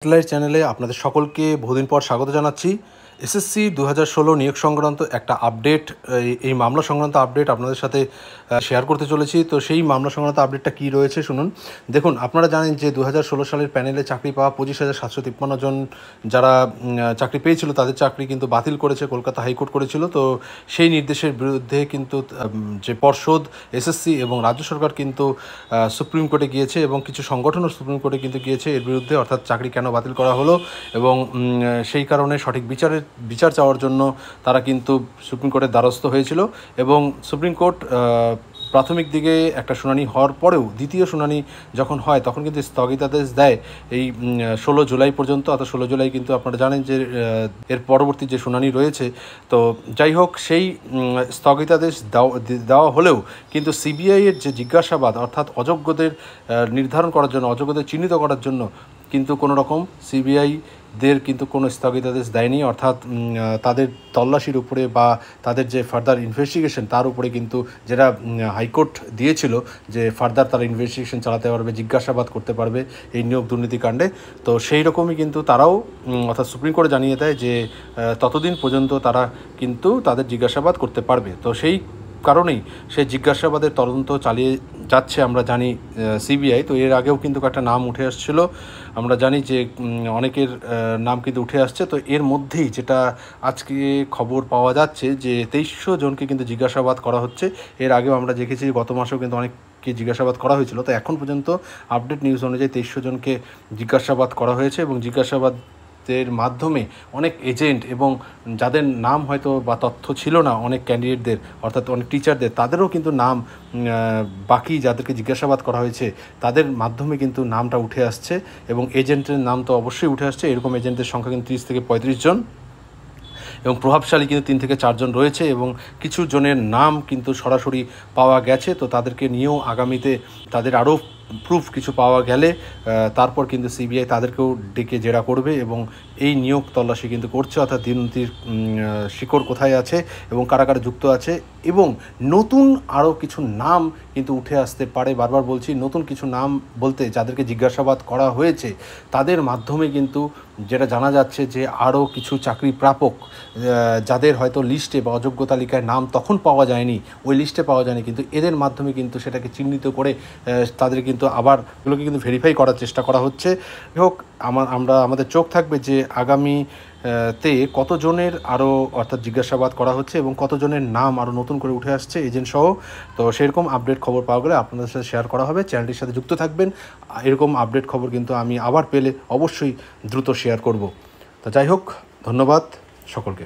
Satellite চ্যানেলে আপনাদের সকলকে বহুদিন পর স্বাগত জানাচ্ছি। এসএসসি 2016 নিয়োগ সংক্রান্ত একটা আপডেট, এই মামলা সংক্রান্ত আপডেট আপনাদের সাথে শেয়ার করতে চলেছি। তো সেই মামলা সংক্রান্ত আপডেটটা কী রয়েছে শুনুন। দেখুন, আপনারা জানেন যে 2016 সালের প্যানেলে চাকরি পাওয়া 25,753 জন যারা চাকরি পেয়েছিল তাদের চাকরি কিন্তু বাতিল করেছে কলকাতা হাইকোর্ট করেছিল। তো সেই নির্দেশের বিরুদ্ধে কিন্তু যে পর্ষদ, এসএসসি এবং রাজ্য সরকার কিন্তু সুপ্রিম কোর্টে গিয়েছে এবং কিছু সংগঠনও সুপ্রিম কোর্টে কিন্তু গিয়েছে এর বিরুদ্ধে, অর্থাৎ চাকরি কেন বাতিল করা হলো এবং সেই কারণে সঠিক বিচার চাওয়ার জন্য তারা কিন্তু সুপ্রিম কোর্টের দ্বারস্থ হয়েছিল। এবং সুপ্রিম কোর্ট প্রাথমিক দিকে একটা শুনানি হওয়ার পরেও দ্বিতীয় শুনানি যখন হয় তখন কিন্তু স্থগিতাদেশ দেয় এই 16 জুলাই পর্যন্ত। অর্থাৎ 16 জুলাই কিন্তু আপনারা জানেন যে এর পরবর্তী যে শুনানি রয়েছে। তো যাই হোক, সেই স্থগিতাদেশ দেওয়া হলেও কিন্তু সিবিআইয়ের যে জিজ্ঞাসাবাদ, অর্থাৎ অযোগ্যদের নির্ধারণ করার জন্য, অযোগ্যদের চিহ্নিত করার জন্য কিন্তু কোনো রকম সিবিআইদের কিন্তু কোনো স্থগিতাদেশ দেয়নি। অর্থাৎ তাদের তল্লাশির উপরে বা তাদের যে ফার্দার ইনভেস্টিগেশন তার উপরে কিন্তু যেটা হাইকোর্ট দিয়েছিল যে ফার্দার তারা ইনভেস্টিগেশন চালাতে পারবে, জিজ্ঞাসাবাদ করতে পারবে এই নিয়োগ দুর্নীতিকাণ্ডে। তো সেই রকমই কিন্তু তারাও অর্থাৎ সুপ্রিম কোর্টে জানিয়ে দেয় যে ততদিন পর্যন্ত তারা কিন্তু তাদের জিজ্ঞাসাবাদ করতে পারবে। তো সেই কারণেই সেই জিজ্ঞাসাবাদের তদন্ত চালিয়ে যাচ্ছে আমরা জানি সিবিআই। তো এর আগেও কিন্তু একটা নাম উঠে আসছিল, আমরা জানি যে অনেকের নাম কিন্তু উঠে আসছে। তো এর মধ্যেই যেটা আজকে খবর পাওয়া যাচ্ছে যে 2300 জনকে কিন্তু জিজ্ঞাসাবাদ করা হচ্ছে। এর আগেও আমরা দেখেছি গত মাসেও কিন্তু অনেককে জিজ্ঞাসাবাদ করা হয়েছিল। তো এখন পর্যন্ত আপডেট নিউজ অনুযায়ী 2300 জনকে জিজ্ঞাসাবাদ করা হয়েছে এবং জিজ্ঞাসাবাদের মাধ্যমে অনেক এজেন্ট এবং যাদের নাম হয়তো বা তথ্য ছিল না অনেক ক্যান্ডিডেটদের, অর্থাৎ অনেক টিচারদের, তাদেরও কিন্তু নাম বাকি যাদেরকে জিজ্ঞাসাবাদ করা হয়েছে তাদের মাধ্যমে কিন্তু নামটা উঠে আসছে এবং এজেন্টের নাম তো অবশ্যই উঠে আসছে। এরকম এজেন্টের সংখ্যা কিন্তু 30 থেকে 35 জন এবং প্রভাবশালী কিন্তু 3 থেকে 4 জন রয়েছে এবং কিছু জনের নাম কিন্তু সরাসরি পাওয়া গেছে। তো তাদেরকে নিয়েও আগামীতে তাদের আরও প্রুফ কিছু পাওয়া গেলে তারপর কিন্তু সিবিআই তাদেরকেও ডেকে জেরা করবে এবং এই নিয়োগ তল্লাশি কিন্তু করছে, অর্থাৎ দুর্নীতির শিকড় কোথায় আছে এবং কারা কারা যুক্ত আছে। এবং নতুন আরও কিছু নাম কিন্তু উঠে আসতে পারে। বারবার বলছি, নতুন কিছু নাম বলতে যাদেরকে জিজ্ঞাসাবাদ করা হয়েছে তাদের মাধ্যমে কিন্তু যেটা জানা যাচ্ছে যে আরও কিছু চাকরি প্রাপক যাদের হয়তো লিস্টে বা অযোগ্য তালিকায় নাম তখন পাওয়া যায়নি, ওই লিস্টে পাওয়া যায়নি, কিন্তু এদের মাধ্যমে কিন্তু সেটাকে চিহ্নিত করে তাদের কিন্তু আবার এগুলোকে কিন্তু ভেরিফাই করার চেষ্টা করা হচ্ছে। হোক, আমাদের চোখ থাকবে যে আগামী তে কতজনের আরও অর্থাৎ জিজ্ঞাসাবাদ করা হচ্ছে এবং কতজনের নাম আরও নতুন করে উঠে আসছে এজেন্ট সহ। তো সেরকম আপডেট খবর পাওয়া গেলে আপনাদের সাথে শেয়ার করা হবে। চ্যানেলটির সাথে যুক্ত থাকবেন, এরকম আপডেট খবর কিন্তু আমি আবার পেলে অবশ্যই দ্রুত শেয়ার করব। তো যাই হোক, ধন্যবাদ সকলকে।